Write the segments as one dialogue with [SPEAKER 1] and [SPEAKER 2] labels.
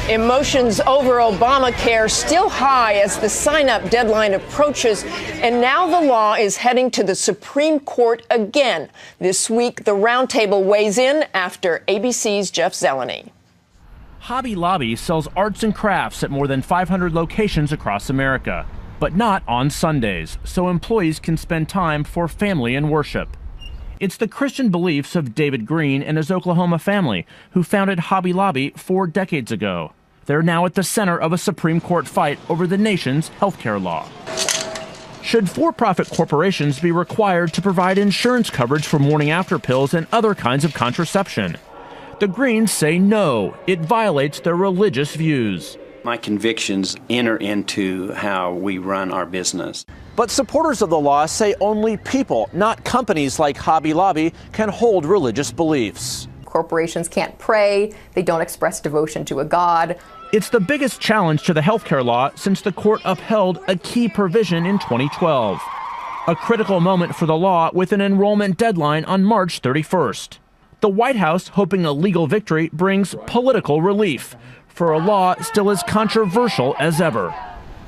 [SPEAKER 1] Emotions over Obamacare still high as the sign-up deadline approaches, and now the law is heading to the Supreme Court again. This week, the roundtable weighs in after ABC's Jeff Zeleny.
[SPEAKER 2] Hobby Lobby sells arts and crafts at more than 500 locations across America, but not on Sundays, so employees can spend time for family and worship. It's the Christian beliefs of David Green and his Oklahoma family, who founded Hobby Lobby 4 decades ago. They're now at the center of a Supreme Court fight over the nation's healthcare law. Should for-profit corporations be required to provide insurance coverage for morning-after pills and other kinds of contraception? The Greens say no, it violates their religious views.
[SPEAKER 3] My convictions enter into how we run our business.
[SPEAKER 2] But supporters of the law say only people, not companies like Hobby Lobby, can hold religious beliefs.
[SPEAKER 4] Corporations can't pray, they don't express devotion to a god.
[SPEAKER 2] It's the biggest challenge to the healthcare law since the court upheld a key provision in 2012. A critical moment for the law with an enrollment deadline on March 31st. The White House, hoping a legal victory, brings political relief for a law still as controversial as ever.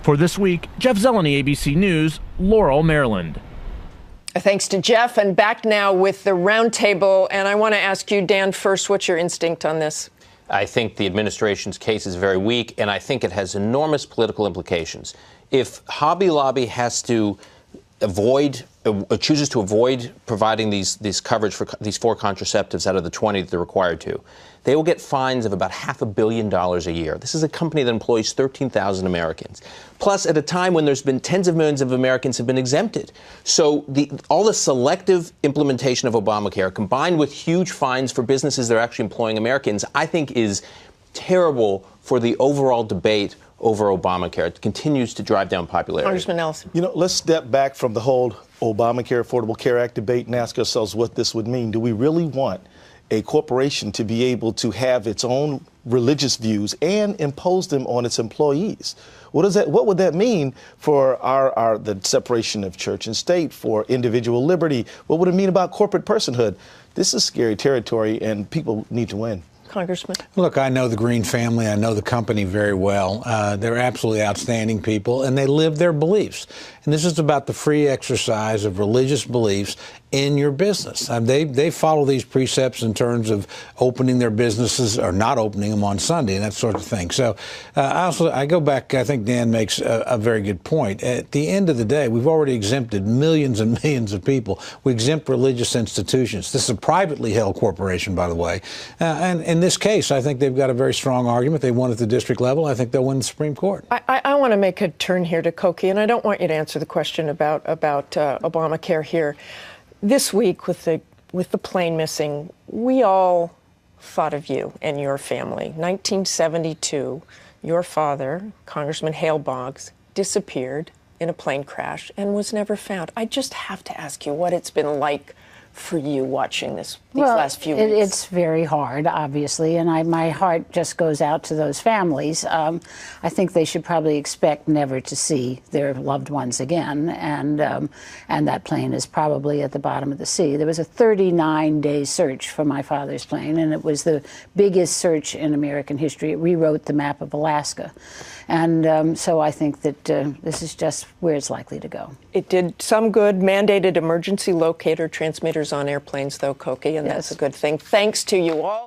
[SPEAKER 2] For This Week, Jeff Zeleny, ABC News, Laurel, Maryland.
[SPEAKER 1] Thanks to Jeff, and back now with the roundtable. And I want to ask you, Dan, first, what's your instinct on this?
[SPEAKER 5] I think the administration's case is very weak, and I think it has enormous political implications. If Hobby Lobby has to chooses to avoid providing these coverage for these 4 contraceptives out of the 20 that they're required to, they will get fines of about $500 million a year. This is a company that employs 13,000 Americans. Plus, at a time when there's been tens of millions of Americans have been exempted. So all the selective implementation of Obamacare combined with huge fines for businesses that are actually employing Americans, I think is terrible for the overall debate over Obamacare. It continues to drive down popularity.
[SPEAKER 1] Congressman Ellison.
[SPEAKER 6] You know, let's step back from the whole Obamacare Affordable Care Act debate and ask ourselves what this would mean. Do we really want a corporation to be able to have its own religious views and impose them on its employees? What would that mean for the separation of church and state, for individual liberty? What would it mean about corporate personhood? This is scary territory, and people need to win.
[SPEAKER 1] Congressman.
[SPEAKER 7] Look, I know the Green family. I know the company very well. They're absolutely outstanding people, and they live their beliefs. And this is about the free exercise of religious beliefs in your business. They follow these precepts in terms of opening their businesses or not opening them on Sunday and that sort of thing. So I go back, I think Dan makes a very good point. At the end of the day, we've already exempted millions and millions of people. We exempt religious institutions. This is a privately held corporation, by the way. And in this case, I think they've got a very strong argument. They won at the district level. I think they'll win the Supreme Court.
[SPEAKER 1] I want to make a turn here to Koki, and I don't want you to answer the question about Obamacare here. This week, with the plane missing, we all thought of you and your family. 1972, your father, Congressman Hale Boggs, disappeared in a plane crash and was never found. I just have to ask you what it's been like for you watching these last few weeks.
[SPEAKER 8] It's very hard, obviously, and my heart just goes out to those families. I think they should probably expect never to see their loved ones again, and that plane is probably at the bottom of the sea. There was a 39-day search for my father's plane, and it was the biggest search in American history. It rewrote the map of Alaska. And so I think that this is just where it's likely to go.
[SPEAKER 1] It did some good, mandated emergency locator transmitters on airplanes, though, Koki, and that's a good thing. Thanks to you all.